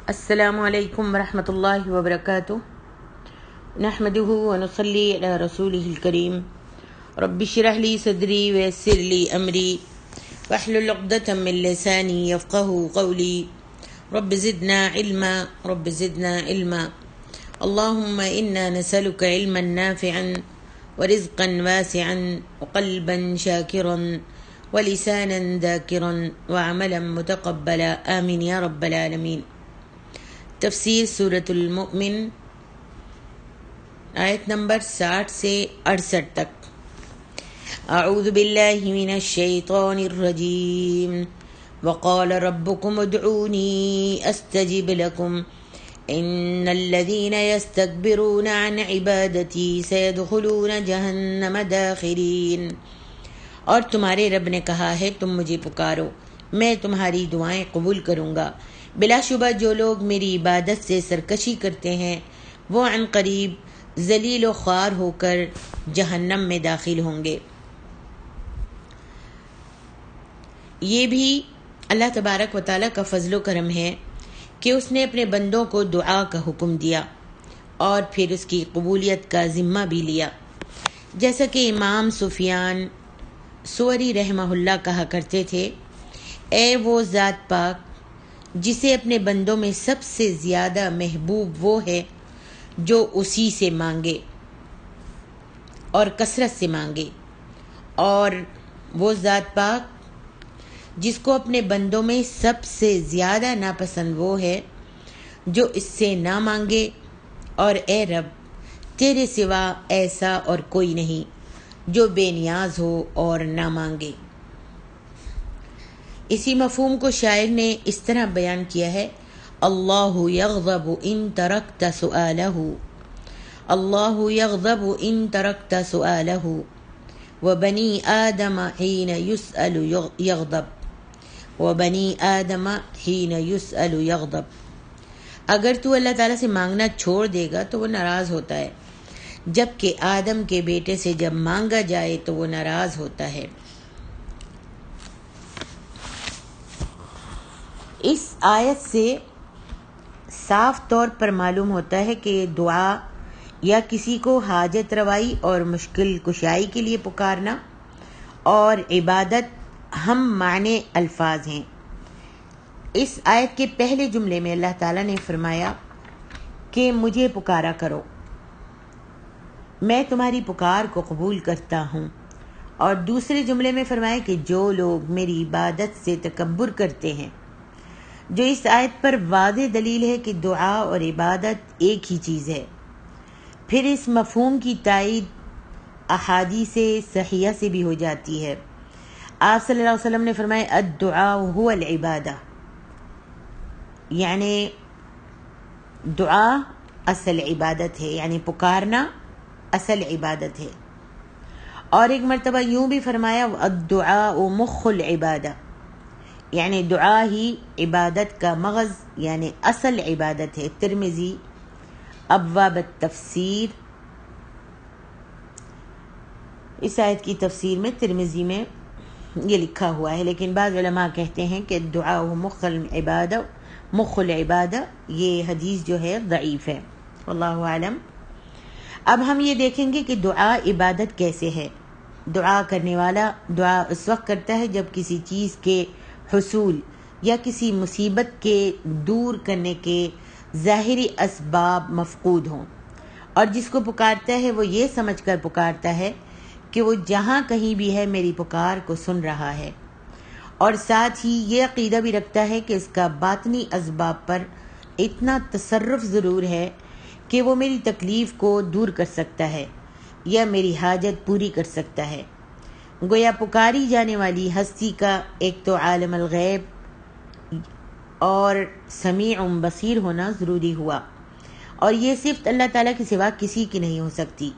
السلام علیکم ورحمۃ اللہ وبرکاتہ نحمده ونصلی علی رسوله الکریم رب اشرح لی صدری ویسر لی امری واحلل عقدۃ من لسانی یفقهوا قولی رب زدنا علما اللهم انا نسألك علما نافعا ورزقا واسعا وقلبا شاکرا ولسانا ذاکرا وعملا متقبلا آمین یا رب العالمین۔ تفسیر سورۃ المؤمن آیت نمبر 60 سے 68 تک۔ اعوذ باللہ من الشیطان الرجیم وقال ربکم ادعونی استجب لکم ان الذین یستکبرون عن عبادتی سیدخلون جہنم داخرین۔ اور تمہارے رب نے کہا ہے تم مجھے پکارو میں تمہاری دعائیں قبول کروں گا، بلا شبہ جو لوگ میری عبادت سے سرکشی کرتے ہیں وہ عن قریب ذلیل و خوار ہو کر جہنم میں داخل ہوں گے۔ یہ بھی اللہ تبارک و تعالیٰ کا فضل و کرم ہے کہ اس نے اپنے بندوں کو دعا کا حکم دیا اور پھر اس کی قبولیت کا ذمہ بھی لیا، جیسا کہ امام سفیان ثوری رحمہ اللہ کہا کرتے تھے، اے وہ ذات پاک جسے اپنے بندوں میں سب سے زیادہ محبوب وہ ہے جو اسی سے مانگے اور کثرت سے مانگے، اور وہ ذات پاک جس کو اپنے بندوں میں سب سے زیادہ ناپسند وہ ہے جو اس سے نہ مانگے، اور اے رب تیرے سوا ایسا اور کوئی نہیں جو بے نیاز ہو اور نہ مانگے۔ اسی مفہوم کو شاعر نے اس طرح بیان کیا ہے، اللہ یغضب ان ترکت سؤالہ، اللہ یغضب ان ترکت سؤالہ وبنی آدم حین یسأل یغضب، وبنی آدم حین یسأل یغضب۔ اگر تو اللہ تعالیٰ سے مانگنا چھوڑ دے گا تو وہ ناراض ہوتا ہے، جبکہ آدم کے بیٹے سے جب مانگا جائے تو وہ ناراض ہوتا ہے۔ اس آیت سے صاف طور پر معلوم ہوتا ہے کہ دعا یا کسی کو حاجت روائی اور مشکل کشائی کے لیے پکارنا اور عبادت ہم معنی الفاظ ہیں۔ اس آیت کے پہلے جملے میں اللہ تعالیٰ نے فرمایا کہ مجھے پکارا کرو، میں تمہاری پکار کو قبول کرتا ہوں، اور دوسرے جملے میں فرمایا کہ جو لوگ میری عبادت سے تکبر کرتے ہیں، جو اس آیت پر واضح دلیل ہے کہ دعا اور عبادت ایک ہی چیز ہے۔ پھر اس مفہوم کی تائید احادیث صحیحہ سے بھی ہو جاتی ہے۔ آپ صلی اللہ علیہ وسلم نے فرمایا الدعاء هو العبادہ، یعنی دعا اصل عبادت ہے، یعنی پکارنا اصل عبادت ہے۔ اور ایک مرتبہ یوں بھی فرمایا الدعاء مخ العبادہ، یعنی دعا ہی عبادت کا مغز یعنی اصل عبادت ہے۔ ترمذی ابواب التفسیر، اس آیت کی تفسیر میں ترمذی میں یہ لکھا ہوا ہے، لیکن بعض علماء کہتے ہیں کہ دعا مخ العبادہ، یہ حدیث جو ہے ضعیف ہے، واللہ اعلم۔ اب ہم یہ دیکھیں گے کہ دعا عبادت کیسے ہے۔ دعا کرنے والا دعا اس وقت کرتا ہے جب کسی چیز کے حصول یا کسی مصیبت کے دور کرنے کے ظاہری اسباب مفقود ہوں، اور جس کو پکارتا ہے وہ یہ سمجھ کر پکارتا ہے کہ وہ جہاں کہیں بھی ہے میری پکار کو سن رہا ہے، اور ساتھ ہی یہ عقیدہ بھی رکھتا ہے کہ اس کا باطنی اسباب پر اتنا تصرف ضرور ہے کہ وہ میری تکلیف کو دور کر سکتا ہے یا میری حاجت پوری کر سکتا ہے۔ گویا پکاری جانے والی ہستی کا ایک تو عالم الغیب اور سمیع بصیر ہونا ضروری ہوا، اور یہ صفت اللہ تعالیٰ کے سوا کسی کی نہیں ہو سکتی۔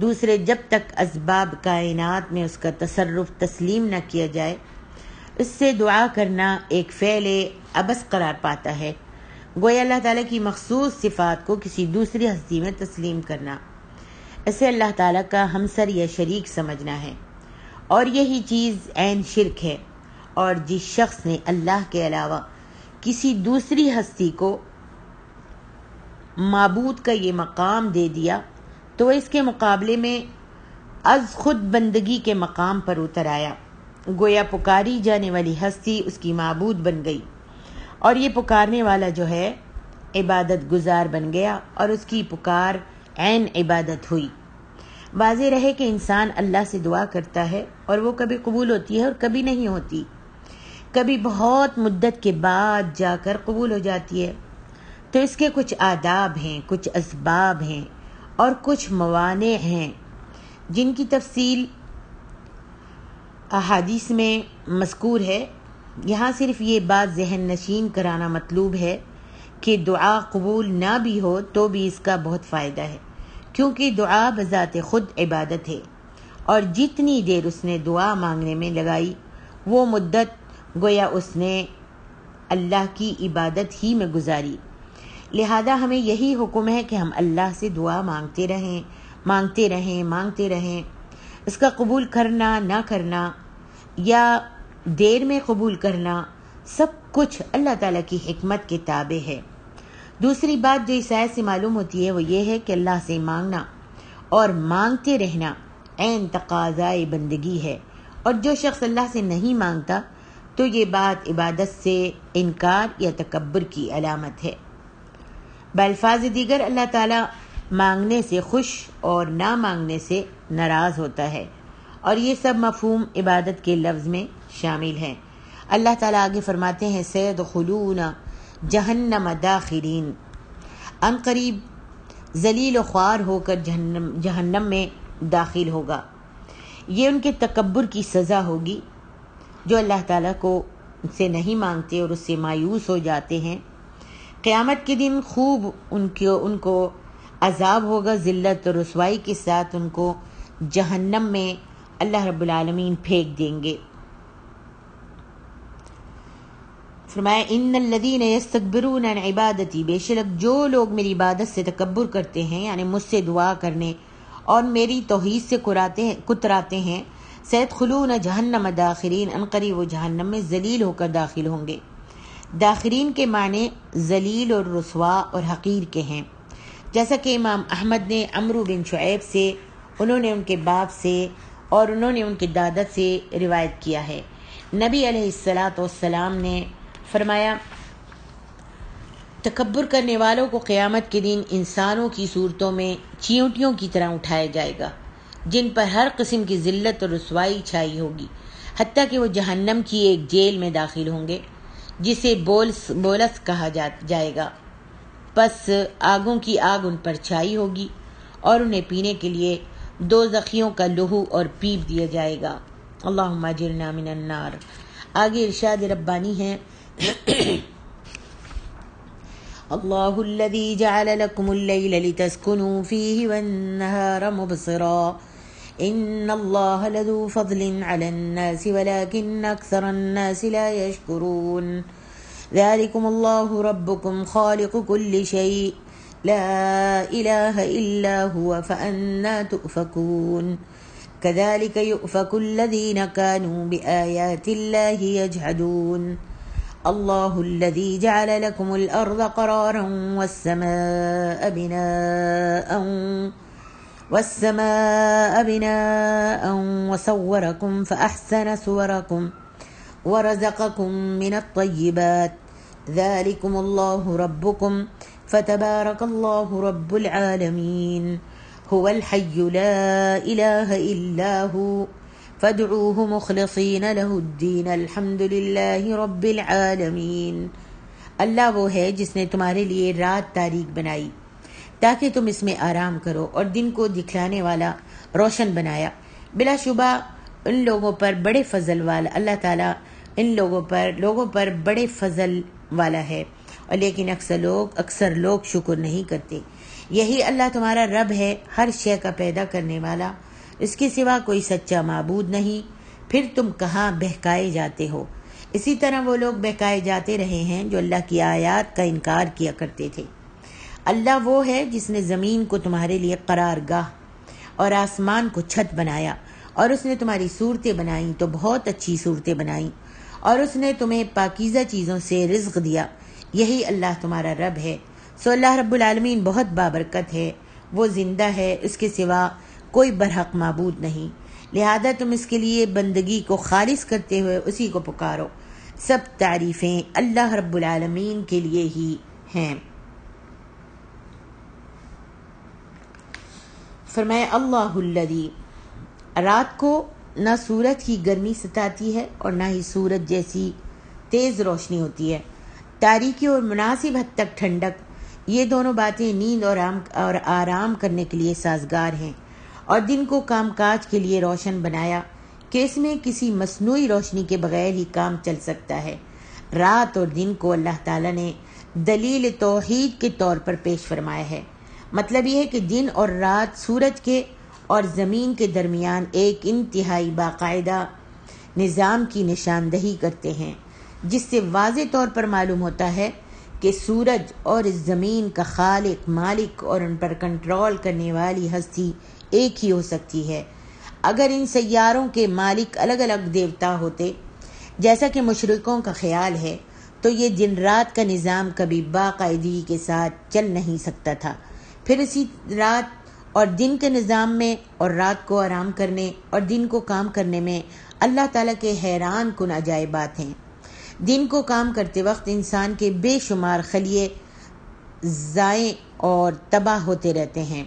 دوسرے، جب تک اسباب کائنات میں اس کا تصرف تسلیم نہ کیا جائے، اس سے دعا کرنا ایک فعل عبث قرار پاتا ہے، گویا اللہ تعالیٰ کی مخصوص صفات کو کسی دوسری ہستی میں تسلیم کرنا، اسے اللہ تعالیٰ کا ہمسر یا شریک سمجھنا ہے، اور یہی چیز عین شرک ہے۔ اور جس شخص نے اللہ کے علاوہ کسی دوسری ہستی کو معبود کا یہ مقام دے دیا تو وہ اس کے مقابلے میں از خود بندگی کے مقام پر اتر آیا، گویا پکاری جانے والی ہستی اس کی معبود بن گئی، اور یہ پکارنے والا جو ہے عبادت گزار بن گیا اور اس کی پکار عین عبادت ہوئی۔ واضح رہے کہ انسان اللہ سے دعا کرتا ہے اور وہ کبھی قبول ہوتی ہے اور کبھی نہیں ہوتی، کبھی بہت مدت کے بعد جا کر قبول ہو جاتی ہے۔ تو اس کے کچھ آداب ہیں، کچھ اسباب ہیں اور کچھ موانع ہیں جن کی تفصیل احادیث میں مذکور ہے۔ یہاں صرف یہ بات ذہن نشین کرانا مطلوب ہے کہ دعا قبول نہ بھی ہو تو بھی اس کا بہت فائدہ ہے، کیونکہ دعا بذات خود عبادت ہے، اور جتنی دیر اس نے دعا مانگنے میں لگائی وہ مدت گویا اس نے اللہ کی عبادت ہی میں گزاری۔ لہذا ہمیں یہی حکم ہے کہ ہم اللہ سے دعا مانگتے رہیں۔ اس کا قبول کرنا نہ کرنا یا دیر میں قبول کرنا سب کچھ اللہ تعالیٰ کی حکمت کے تابع ہے۔ دوسری بات جو اس آیت سے معلوم ہوتی ہے وہ یہ ہے کہ اللہ سے مانگنا اور مانگتے رہنا عین تقاضائے بندگی ہے، اور جو شخص اللہ سے نہیں مانگتا تو یہ بات عبادت سے انکار یا تکبر کی علامت ہے۔ بالفاظ دیگر اللہ تعالیٰ مانگنے سے خوش اور نہ مانگنے سے ناراض ہوتا ہے، اور یہ سب مفہوم عبادت کے لفظ میں شامل ہیں۔ اللہ تعالیٰ آگے فرماتے ہیں سیدخلون جہنم داخرین، ان قریب ذلیل و خوار ہو کر جہنم میں داخل ہوگا۔ یہ ان کے تکبر کی سزا ہوگی جو اللہ تعالیٰ کو سے نہیں مانگتے اور اس سے مایوس ہو جاتے ہیں۔ قیامت کے دن خوب ان کو عذاب ہوگا، ذلت اور رسوائی کے ساتھ ان کو جہنم میں اللہ رب العالمین پھینک دیں گے۔ فرمایا ان الذین یستکبرون عن عبادتی، بے شک جو لوگ میری عبادت سے تکبر کرتے ہیں، یعنی مجھ سے دعا کرنے اور میری توحید سے کتراتے ہیں، سیدخلون جہنم داخرین، ان قریب وہ جہنم میں ذلیل ہو کر داخل ہوں گے۔ داخرین کے معنی ذلیل اور رسوا اور حقیر کے ہیں، جیسا کہ امام احمد نے عمرو بن شعیب سے، انہوں نے ان کے باپ سے اور انہوں نے ان کے دادا سے روایت کیا ہے۔ نبی علیہ السلام نے فرمایا تکبر کرنے والوں کو قیامت کے دن انسانوں کی صورتوں میں چیونٹیوں کی طرح اٹھایا جائے گا، جن پر ہر قسم کی ذلت اور رسوائی چھائی ہوگی، حتیٰ کہ وہ جہنم کی ایک جیل میں داخل ہوں گے جسے بولس کہا جائے گا۔ پس آگوں کی آگ ان پر چھائی ہوگی اور انہیں پینے کے لیے دوزخیوں کا لہو اور پیپ دیا جائے گا۔ اللہم اجرنا من النار۔ آگے ارشاد ربانی ہے اللہ الذی جعل لکم اللیل لتسکنوا فیہ والنہار مبصرا ان اللہ لذو فضل علی الناس ولكن اکثر الناس لا یشکرون ذلکم اللہ ربکم خالق کل شیء لا الہ الا هو فأنا تؤفکون كذلك يؤفك الذين كانوا بآيات الله يجحدون الله الذي جعل لكم الأرض قرارا والسماء بناء وصوركم فأحسن صوركم ورزقكم من الطيبات ذلكم الله ربكم فتبارك الله رب العالمين هو الحي لا إله إلا هو فادعوه مخلصين له الدين الحمد لله رب العالمین۔ اللہ وہ ہے جس نے تمہارے لیے رات تاریک بنائی تاکہ تم اس میں آرام کرو، اور دن کو دکھلانے والا روشن بنایا۔ بلا شبہ ان لوگوں پر بڑے فضل والا اللہ تعالیٰ ان لوگوں پر بڑے فضل والا ہے، اور لیکن اکثر لوگ شکر نہیں کرتے۔ یہی اللہ تمہارا رب ہے، ہر شے کا پیدا کرنے والا، اس کے سوا کوئی سچا معبود نہیں، پھر تم کہاں بہکائے جاتے ہو۔ اسی طرح وہ لوگ بہکائے جاتے رہے ہیں جو اللہ کی آیات کا انکار کیا کرتے تھے۔ اللہ وہ ہے جس نے زمین کو تمہارے لیے قرار گاہ اور آسمان کو چھت بنایا، اور اس نے تمہاری صورتیں بنائیں تو بہت اچھی صورتیں بنائیں، اور اس نے تمہیں پاکیزہ چیزوں سے رزق دیا۔ یہی اللہ تمہارا رب ہے، سو اللہ رب العالمین بہت بابرکت ہے، وہ زندہ ہے، اس کے سوا کوئی برحق معبود نہیں، لہذا تم اس کے لیے بندگی کو خالص کرتے ہوئے اسی کو پکارو۔ سب تعریفیں اللہ رب العالمین کے لیے ہی ہیں۔ فرمایا اللہ الذی، رات کو نہ سورج کی گرمی ستاتی ہے اور نہ ہی سورج جیسی تیز روشنی ہوتی ہے، تاریکی اور مناسب حد تک ٹھنڈک، یہ دونوں باتیں نیند اور آرام کرنے کے لیے سازگار ہیں، اور دن کو کام کاج کے لیے روشن بنایا کہ اس میں کسی مصنوعی روشنی کے بغیر ہی کام چل سکتا ہے۔ رات اور دن کو اللہ تعالیٰ نے دلیل توحید کے طور پر پیش فرمایا ہے۔ مطلب یہ ہے کہ دن اور رات سورج کے اور زمین کے درمیان ایک انتہائی باقاعدہ نظام کی نشاندہی کرتے ہیں، جس سے واضح طور پر معلوم ہوتا ہے کہ سورج اور اس زمین کا خالق، مالک اور ان پر کنٹرول کرنے والی ہستی ایک ہی ہو سکتی ہے۔ اگر ان سیاروں کے مالک الگ الگ دیوتا ہوتے، جیسا کہ مشرکوں کا خیال ہے، تو یہ دن رات کا نظام کبھی باقاعدگی کے ساتھ چل نہیں سکتا تھا۔ پھر اسی رات اور دن کے نظام میں اور رات کو آرام کرنے اور دن کو کام کرنے میں اللہ تعالیٰ کے حیران کن عجائبات ہیں۔ دن کو کام کرتے وقت انسان کے بے شمار خلیے ضائع اور تباہ ہوتے رہتے ہیں۔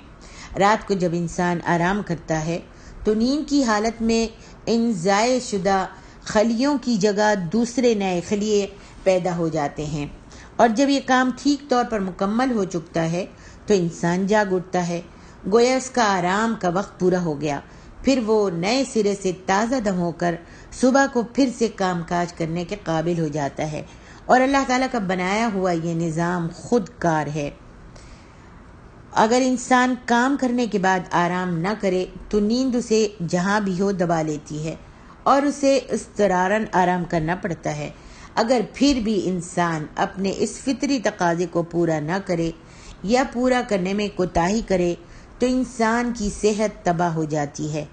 رات کو جب انسان آرام کرتا ہے تو نیند کی حالت میں ان ضائع شدہ خلیوں کی جگہ دوسرے نئے خلیے پیدا ہو جاتے ہیں، اور جب یہ کام ٹھیک طور پر مکمل ہو چکتا ہے تو انسان جاگ اٹھتا ہے، گویا اس کا آرام کا وقت پورا ہو گیا۔ پھر وہ نئے سرے سے تازہ دم ہو کر صبح کو پھر سے کام کاج کرنے کے قابل ہو جاتا ہے، اور اللہ تعالیٰ کا بنایا ہوا یہ نظام خود کار ہے۔ اگر انسان کام کرنے کے بعد آرام نہ کرے تو نیند اسے جہاں بھی ہو دبا لیتی ہے اور اسے اضطراراً آرام کرنا پڑتا ہے۔ اگر پھر بھی انسان اپنے اس فطری تقاضے کو پورا نہ کرے یا پورا کرنے میں کوتاہی کرے تو انسان کی صحت تباہ ہو جاتی ہے۔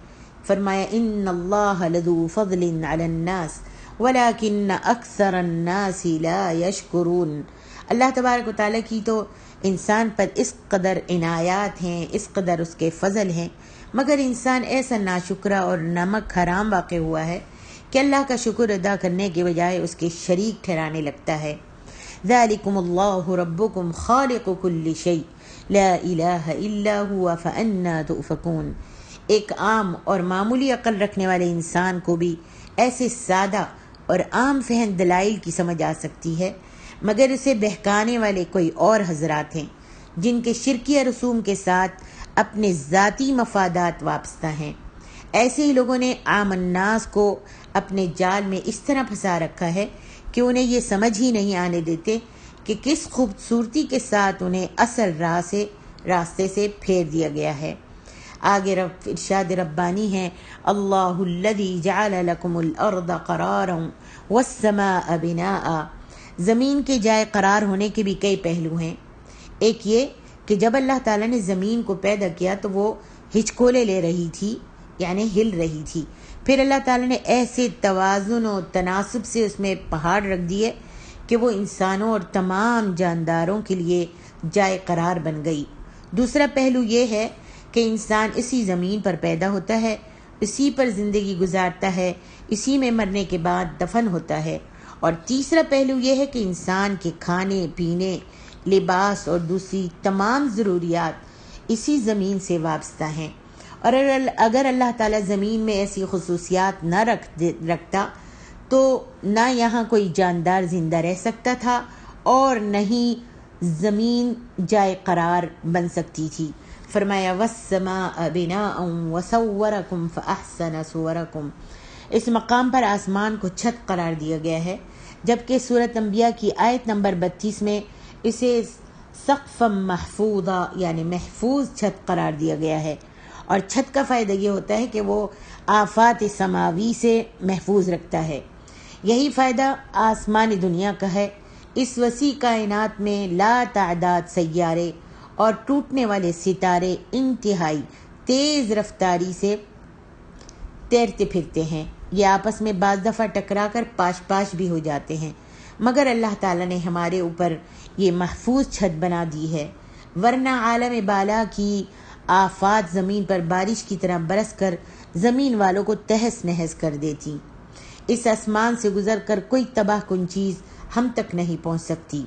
فرمایا ان اللہ لذو فضل علی الناس ولکن اکثر الناس لا یشکرون۔ اللہ تبارک و تعالیٰ کی تو انسان پر اس قدر عنایات ہیں، اس قدر اس کے فضل ہیں، مگر انسان ایسا ناشکرا اور نمک حرام واقع ہوا ہے کہ اللہ کا شکر ادا کرنے کے بجائے اس کے شریک ٹھہرانے لگتا ہے۔ ذالکم اللہ ربکم خالق کل شیء لا الہ الا هو فانا تؤفکون۔ ایک عام اور معمولی عقل رکھنے والے انسان کو بھی ایسے سادہ اور عام فہم دلائل کی سمجھ آ سکتی ہے، مگر اسے بہکانے والے کوئی اور حضرات ہیں جن کے شرکیہ رسوم کے ساتھ اپنے ذاتی مفادات وابستہ ہیں۔ ایسے ہی لوگوں نے عام الناس کو اپنے جال میں اس طرح پھنسا رکھا ہے کہ انہیں یہ سمجھ ہی نہیں آنے دیتے کہ کس خوبصورتی کے ساتھ انہیں اصل راستے سے پھیر دیا گیا ہے۔ آگے ارشاد ربانی ہے، اللہ الذی جعل لکم الارض قرارا والسماء بناء۔ زمین کے جائے قرار ہونے کے بھی کئی پہلو ہیں۔ ایک یہ کہ جب اللہ تعالیٰ نے زمین کو پیدا کیا تو وہ ہچکولے لے رہی تھی، یعنی ہل رہی تھی۔ پھر اللہ تعالیٰ نے ایسے توازن و تناسب سے اس میں پہاڑ رکھ دیے کہ وہ انسانوں اور تمام جانداروں کے لیے جائے قرار بن گئی۔ دوسرا پہلو یہ ہے کہ انسان اسی زمین پر پیدا ہوتا ہے، اسی پر زندگی گزارتا ہے، اسی میں مرنے کے بعد دفن ہوتا ہے۔ اور تیسرا پہلو یہ ہے کہ انسان کے کھانے پینے، لباس اور دوسری تمام ضروریات اسی زمین سے وابستہ ہیں، اور اگر اللہ تعالیٰ زمین میں ایسی خصوصیات نہ رکھتا تو نہ یہاں کوئی جاندار زندہ رہ سکتا تھا اور نہ ہی زمین جائے قرار بن سکتی تھی۔ فرمایا وَالسَّمَاءَ بِنَاءً وَصَوَّرَكُمْ فَأَحْسَنَ صُوَرَكُمْ۔ اس مقام پر آسمان کو چھت قرار دیا گیا ہے، جبکہ سورۃ انبیاء کی آیت نمبر 32 میں اسے سقفا محفوظا یعنی محفوظ چھت قرار دیا گیا ہے، اور چھت کا فائدہ یہ ہوتا ہے کہ وہ آفات سماوی سے محفوظ رکھتا ہے۔ یہی فائدہ آسمانی دنیا کا ہے۔ اس وسیع کائنات میں لا تعداد سیارے اور ٹوٹنے والے ستارے انتہائی تیز رفتاری سے تیرتے پھرتے ہیں۔ یہ آپس میں بعض دفعہ ٹکرا کر پاش پاش بھی ہو جاتے ہیں، مگر اللہ تعالیٰ نے ہمارے اوپر یہ محفوظ چھت بنا دی ہے، ورنہ عالم بالا کی آفات زمین پر بارش کی طرح برس کر زمین والوں کو تہس نہس کر دیتی۔ اس آسمان سے گزر کر کوئی تباہ کن چیز ہم تک نہیں پہنچ سکتی،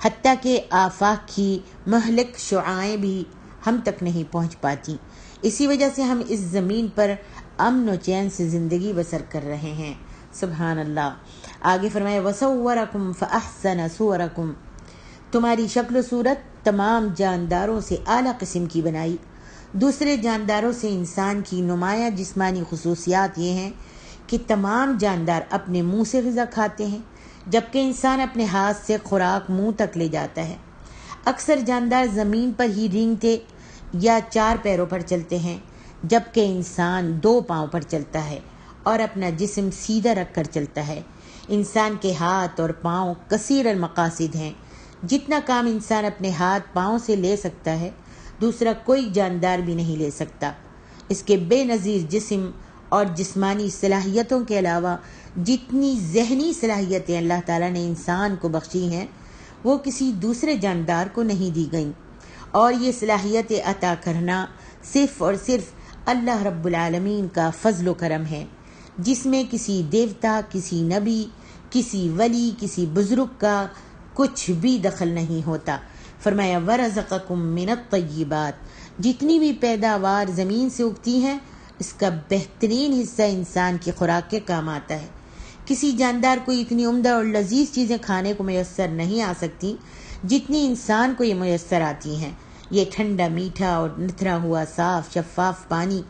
حتیٰ کہ آفاق کی مہلک شعاعیں بھی ہم تک نہیں پہنچ پاتی۔ اسی وجہ سے ہم اس زمین پر امن و چین سے زندگی بسر کر رہے ہیں۔ سبحان اللہ۔ آگے فرمایا وَصَوَّرَكُمْ فَأَحْسَنَ صُوَرَكُمْ، تمہاری شکل و صورت تمام جانداروں سے اعلیٰ قسم کی بنائی۔ دوسرے جانداروں سے انسان کی نمایاں جسمانی خصوصیات یہ ہیں کہ تمام جاندار اپنے منہ سے غذا کھاتے ہیں، جبکہ انسان اپنے ہاتھ سے خوراک منہ تک لے جاتا ہے۔ اکثر جاندار زمین پر ہی رینگتے یا 4 پیروں پر چلتے ہیں، جبکہ انسان 2 پاؤں پر چلتا ہے اور اپنا جسم سیدھا رکھ کر چلتا ہے۔ انسان کے ہاتھ اور پاؤں کثیر المقاصد ہیں۔ جتنا کام انسان اپنے ہاتھ پاؤں سے لے سکتا ہے، دوسرا کوئی جاندار بھی نہیں لے سکتا۔ اس کے بے نظیر جسم اور جسمانی صلاحیتوں کے علاوہ جتنی ذہنی صلاحیتیں اللہ تعالیٰ نے انسان کو بخشی ہیں، وہ کسی دوسرے جاندار کو نہیں دی گئیں، اور یہ صلاحیتیں عطا کرنا صرف اور صرف اللہ رب العالمین کا فضل و کرم ہے، جس میں کسی دیوتا، کسی نبی، کسی ولی، کسی بزرگ کا کچھ بھی دخل نہیں ہوتا۔ فرمایا وَرَزَقَكُم مِّنَ الطَّيِّبَاتِ، جتنی بھی پیداوار زمین سے اگتی ہیں اس کا بہترین حصہ انسان کی خوراک کے کام آتا ہے۔ کسی جاندار کو اتنی عمدہ اور لذیذ چیزیں کھانے کو میسر نہیں آ سکتی جتنی انسان کو یہ میسر آتی ہیں۔ یہ ٹھنڈا میٹھا اور نتھرا ہوا صاف شفاف پانی،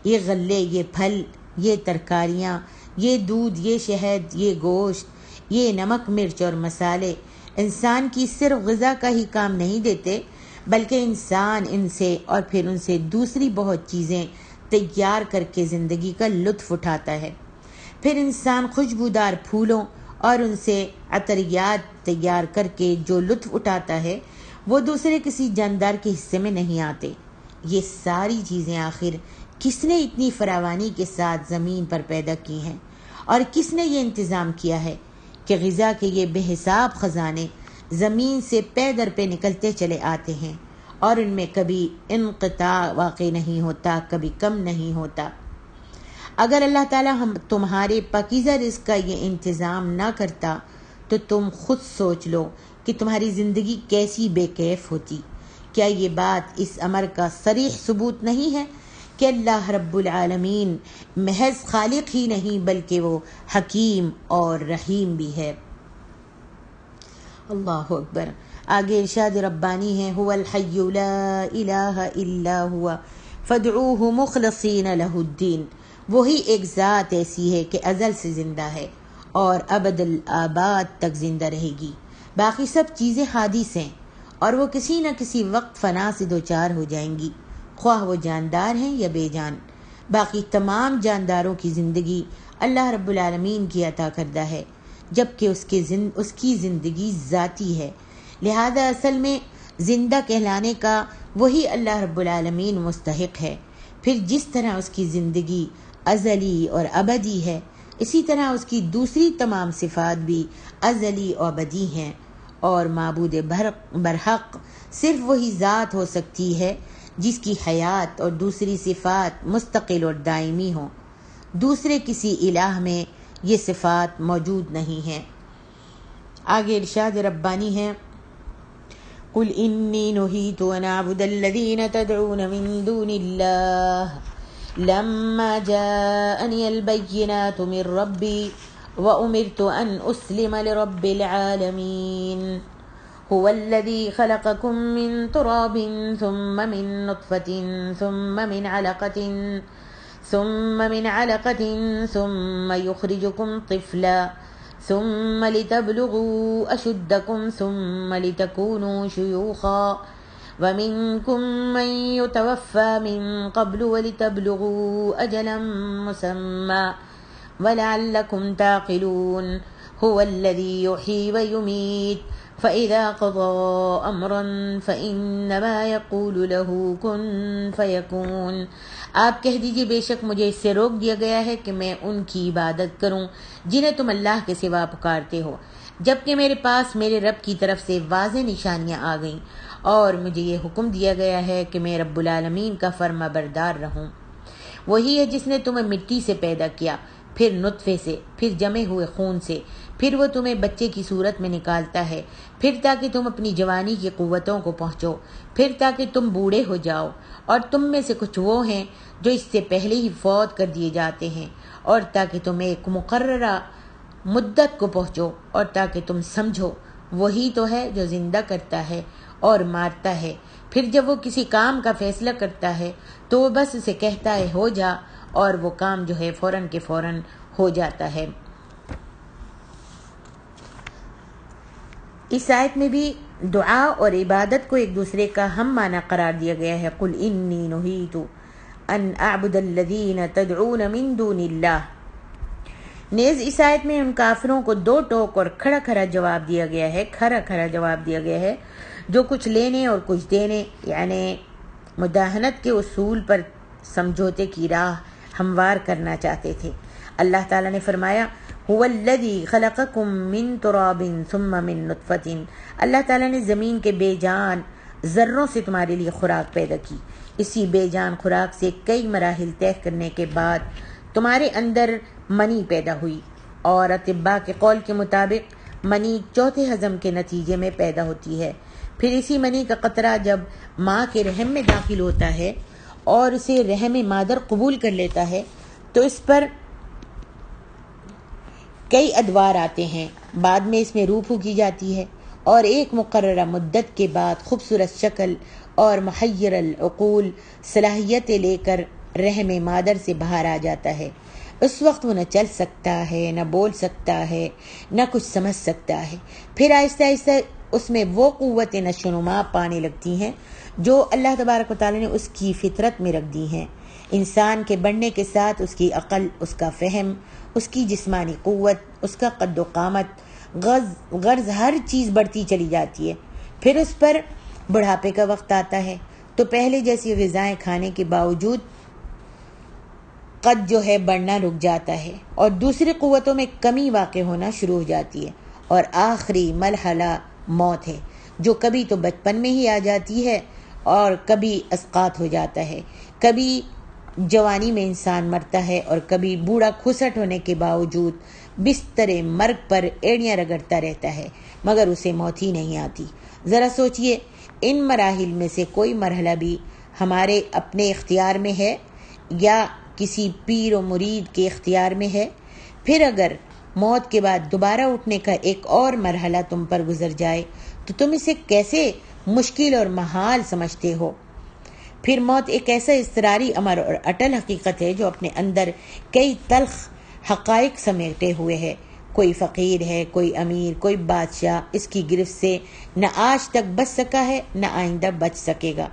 یہ غلے، یہ پھل، یہ ترکاریاں، یہ دودھ، یہ شہد، یہ گوشت، یہ نمک مرچ اور مسالے انسان کی صرف غذا کا ہی کام نہیں دیتے، بلکہ انسان ان سے اور پھر ان سے دوسری بہت چیزیں تیار کر کے زندگی کا لطف اٹھاتا ہے۔ پھر انسان خوشبودار پھولوں اور ان سے عطریات تیار کر کے جو لطف اٹھاتا ہے وہ دوسرے کسی جاندار کے حصے میں نہیں آتے۔ یہ ساری چیزیں آخر کس نے اتنی فراوانی کے ساتھ زمین پر پیدا کی ہیں، اور کس نے یہ انتظام کیا ہے کہ غذا کے یہ بے حساب خزانے زمین سے پے در پہ نکلتے چلے آتے ہیں، اور ان میں کبھی انقطاع واقع نہیں ہوتا، کبھی کم نہیں ہوتا۔ اگر اللہ تعالیٰ تمہارے پاکیزہ رزق کا یہ انتظام نہ کرتا تو تم خود سوچ لو کہ تمہاری زندگی کیسی بے کیف ہوتی۔ کیا یہ بات اس امر کا صریح ثبوت نہیں ہے کہ اللہ رب العالمین محض خالق ہی نہیں بلکہ وہ حکیم اور رحیم بھی ہے۔ اللہ اکبر۔ آگے ارشاد ربانی ہے هو الحی لا الہ الا هو فادعوه مخلصین له الدین، وہی ایک ذات ایسی ہے کہ ازل سے زندہ ہے اور ابد الآباد تک زندہ رہے گی۔ باقی سب چیزیں حادث ہیں اور وہ کسی نہ کسی وقت فنا سے دوچار ہو جائیں گی، خواہ وہ جاندار ہیں یا بے جان۔ باقی تمام جانداروں کی زندگی اللہ رب العالمین کی عطا کردہ ہے، جبکہ اس کی زندگی ذاتی ہے، لہذا اصل میں زندہ کہلانے کا وہی اللہ رب العالمین مستحق ہے۔ پھر جس طرح اس کی زندگی ازلی اور ابدی ہے، اسی طرح اس کی دوسری تمام صفات بھی ازلی اور ابدی ہیں، اور معبود برحق صرف وہی ذات ہو سکتی ہے جس کی حیات اور دوسری صفات مستقل اور دائمی ہوں۔ دوسرے کسی الہ میں یہ صفات موجود نہیں ہیں۔ آگے ارشاد ربانی ہے قل انی نہیت ان اعبد الذین تدعون من دون اللہ لما جاءنی البینات من ربی وامرت ان اسلم لرب العالمین هو الذی خلقکم من تراب ثم من نطفة ثم من علقة ثم يخرجكم طفلا ثم لتبلغوا أشدكم ثم لتكونوا شيوخا ومنكم من يتوفى من قبل ولتبلغوا أجلا مسمى ولعلكم تعقلون هو الذي يحيي ويميت فإذا قضى أمرا فإنما يقول له كن فيكون۔ آپ کہہ دیجئے بے شک مجھے اس سے روک دیا گیا ہے کہ میں ان کی عبادت کروں جنہیں تم اللہ کے سوا پکارتے ہو۔ جبکہ میرے پاس میرے رب کی طرف سے واضح نشانیاں آ گئیں اور مجھے یہ حکم دیا گیا ہے کہ میں رب العالمین کا فرما بردار رہوں۔ وہی ہے جس نے تمہیں مٹی سے پیدا کیا، پھر نطفے سے، پھر جمے ہوئے خون سے، پھر وہ تمہیں بچے کی صورت میں نکالتا ہے، پھر تاکہ تم اپنی جوانی کی قوتوں کو پہنچو، پھر تاکہ تم بوڑھے ہو جاؤ، اور تم میں سے کچھ وہ ہیں جو اس سے پہلے ہی فوت کر دیے جاتے ہیں، اور تاکہ تم ایک مقررہ مدت کو پہنچو، اور تاکہ تم سمجھو وہی تو ہے جو زندہ کرتا ہے اور مارتا ہے، پھر جب وہ کسی کام کا فیصلہ کرتا ہے تو وہ بس اسے کہتا ہے ہو جا، اور وہ کام جو ہے فوراً کے فوراً ہو جاتا ہے۔ اس آیت میں بھی دعا اور عبادت کو ایک دوسرے کا ہم معنی قرار دیا گیا ہے۔ قُلْ إِنِّي نُهِيتُ أَنْ أَعْبُدَ الَّذِينَ تَدْعُونَ مِن دُونِ اللَّهِ۔ نیز اس آیت میں ان کافروں کو دو ٹوک اور کھڑا کھڑا جواب دیا گیا ہے جو کچھ لینے اور کچھ دینے یعنی مداہنت کے اصول پر سمجھوتے کی راہ ہموار کرنا چاہتے تھے۔ اللہ تعالیٰ نے فرمایا هو الذی خلقکم من تراب ثم من نطفۃ، اللہ تعالیٰ نے زمین کے بے جان ذروں سے تمہارے لیے خوراک پیدا کی، اسی بے جان خوراک سے کئی مراحل طے کرنے کے بعد تمہارے اندر منی پیدا ہوئی، اور اطباء کے قول کے مطابق منی چوتھے ہضم کے نتیجے میں پیدا ہوتی ہے۔ پھر اسی منی کا قطرہ جب ماں کے رحم میں داخل ہوتا ہے اور اسے رحم مادر قبول کر لیتا ہے تو اس پر کئی ادوار آتے ہیں، بعد میں اس میں روح پھونکی جاتی ہے اور ایک مقررہ مدت کے بعد خوبصورت شکل اور محیر العقول صلاحیتیں لے کر رحم مادر سے باہر آ جاتا ہے۔ اس وقت وہ نہ چل سکتا ہے، نہ بول سکتا ہے، نہ کچھ سمجھ سکتا ہے۔ پھر آہستہ آہستہ اس میں وہ قوت نشو و نما پانے لگتی ہیں جو اللہ تبارک و تعالیٰ نے اس کی فطرت میں رکھ دی ہیں۔ انسان کے بڑھنے کے ساتھ اس کی عقل، اس کا فہم، اس کی جسمانی قوت، اس کا قد و قامت، غرض ہر چیز بڑھتی چلی جاتی ہے۔ پھر اس پر بڑھاپے کا وقت آتا ہے تو پہلے جیسی غذائیں کھانے کے باوجود قد جو ہے بڑھنا رک جاتا ہے اور دوسری قوتوں میں کمی واقع ہونا شروع ہو جاتی ہے، اور آخری مرحلہ موت ہے جو کبھی تو بچپن میں ہی آ جاتی ہے اور کبھی اسقاط ہو جاتا ہے، کبھی جوانی میں انسان مرتا ہے اور کبھی بوڑھا کھسٹ ہونے کے باوجود بستر مرگ پر ایڑیاں رگڑتا رہتا ہے مگر اسے موت ہی نہیں آتی۔ ذرا سوچئے، ان مراحل میں سے کوئی مرحلہ بھی ہمارے اپنے اختیار میں ہے یا کسی پیر و مرید کے اختیار میں ہے؟ پھر اگر موت کے بعد دوبارہ اٹھنے کا ایک اور مرحلہ تم پر گزر جائے تو تم اسے کیسے مشکل اور محال سمجھتے ہو؟ پھر موت ایک ایسا اضطراری امر اور اٹل حقیقت ہے جو اپنے اندر کئی تلخ حقائق سمیٹے ہوئے ہے۔ کوئی فقیر ہے، کوئی امیر، کوئی بادشاہ اس کی گرفت سے نہ آج تک بچ سکا ہے نہ آئندہ بچ سکے گا۔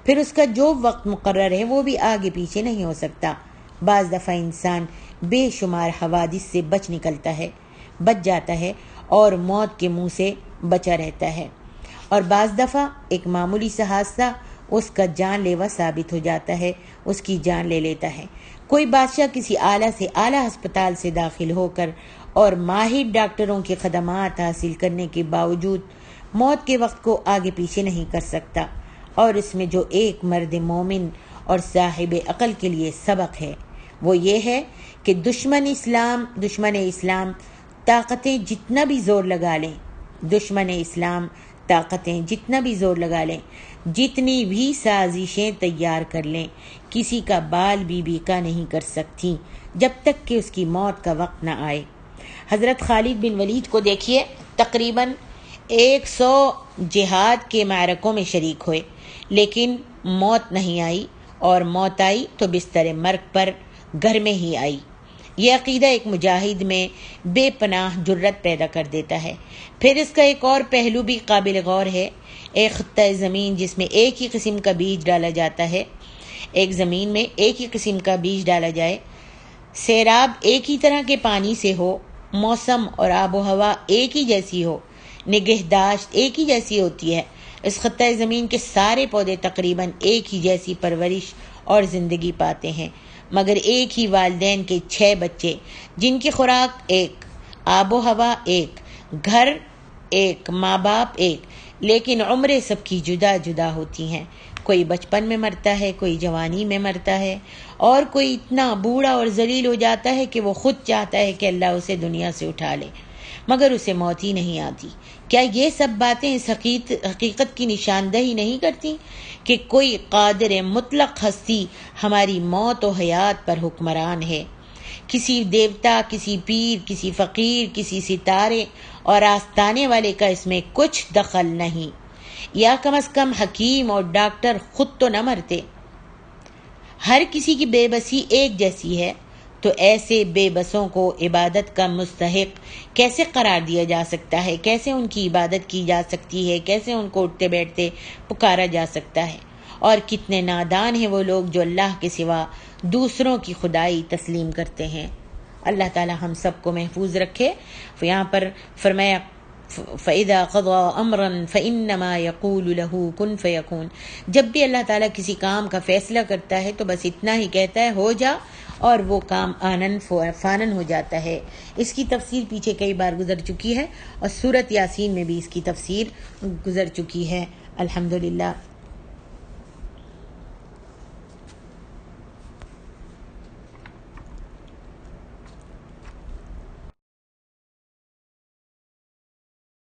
پھر اس کا جو وقت مقرر ہے وہ بھی آگے پیچھے نہیں ہو سکتا۔ بعض دفعہ انسان بے شمار حوادث سے بچ جاتا ہے اور موت کے منہ سے بچا رہتا ہے، اور بعض دفعہ ایک معمولی سا حادثہ اس کا جان لیوا ثابت ہو جاتا ہے، اس کی جان لے لیتا ہے۔ کوئی بادشاہ کسی اعلیٰ سے اعلیٰ ہسپتال سے داخل ہو کر اور ماہر ڈاکٹروں کی خدمات حاصل کرنے کے باوجود موت کے وقت کو آگے پیچھے نہیں کر سکتا، اور اس میں جو ایک مرد مومن اور صاحب عقل کے لیے سبق ہے وہ یہ ہے کہ دشمن اسلام طاقتیں جتنا بھی زور لگا لیں، جتنی بھی سازشیں تیار کر لیں، کسی کا بال بی کا نہیں کر سکتی جب تک کہ اس کی موت کا وقت نہ آئے۔ حضرت خالد بن ولید کو دیکھیے، تقریباً 100 جہاد کے معرکوں میں شریک ہوئے لیکن موت نہیں آئی، اور موت آئی تو بستر مرگ پر گھر میں ہی آئی۔ یہ عقیدہ ایک مجاہد میں بے پناہ جرت پیدا کر دیتا ہے۔ پھر اس کا ایک اور پہلو بھی قابل غور ہے۔ ایک خطہ زمین جس میں ایک ہی قسم کا بیج ڈالا جاتا ہے، ایک زمین میں ایک ہی قسم کا بیج ڈالا جائے، سیراب ایک ہی طرح کے پانی سے ہو، موسم اور آب و ہوا ایک ہی جیسی ہو، نگہداشت ایک ہی جیسی ہوتی ہے، اس خطہ زمین کے سارے پودے تقریباً ایک ہی جیسی پرورش اور زندگی پاتے ہیں، مگر ایک ہی والدین کے 6 بچے جن کی خوراک ایک، آب و ہوا ایک، گھر ایک، ماں باپ ایک، لیکن عمریں سب کی جدا جدا ہوتی ہیں۔ کوئی بچپن میں مرتا ہے، کوئی جوانی میں مرتا ہے، اور کوئی اتنا بوڑھا اور ذلیل ہو جاتا ہے کہ وہ خود چاہتا ہے کہ اللہ اسے دنیا سے اٹھا لے، مگر اسے موت ہی نہیں آتی۔ کیا یہ سب باتیں اس حقیقت کی نشاندہی نہیں کرتی کہ کوئی قادر مطلق ہستی ہماری موت و حیات پر حکمران ہے؟ کسی دیوتا، کسی پیر، کسی فقیر، کسی ستارے اور آستانے والے کا اس میں کچھ دخل نہیں، یا کم از کم حکیم اور ڈاکٹر خود تو نہ مرتے۔ ہر کسی کی بے بسی ایک جیسی ہے، تو ایسے بے بسوں کو عبادت کا مستحق کیسے قرار دیا جا سکتا ہے؟ کیسے ان کی عبادت کی جا سکتی ہے؟ کیسے ان کو اٹھتے بیٹھتے پکارا جا سکتا ہے؟ اور کتنے نادان ہیں وہ لوگ جو اللہ کے سوا دوسروں کی خدائی تسلیم کرتے ہیں۔ اللہ تعالی ہم سب کو محفوظ رکھے۔ یہاں پر فرمایا فَإِذَا قَضَى أَمْرًا فَإِنَّمَا يَقُولُ لَهُ كُن فَيَكُونُ۔ جب بھی اللہ تعالیٰ کسی کام کا فیصلہ کرتا ہے تو بس اتنا ہی کہتا ہے، ہو جا، اور وہ کام آنن فانن ہو جاتا ہے۔ اس کی تفسیر پیچھے کئی بار گزر چکی ہے، اور سورۃ یاسین میں بھی اس کی تفسیر گزر چکی ہے۔ الحمدللہ۔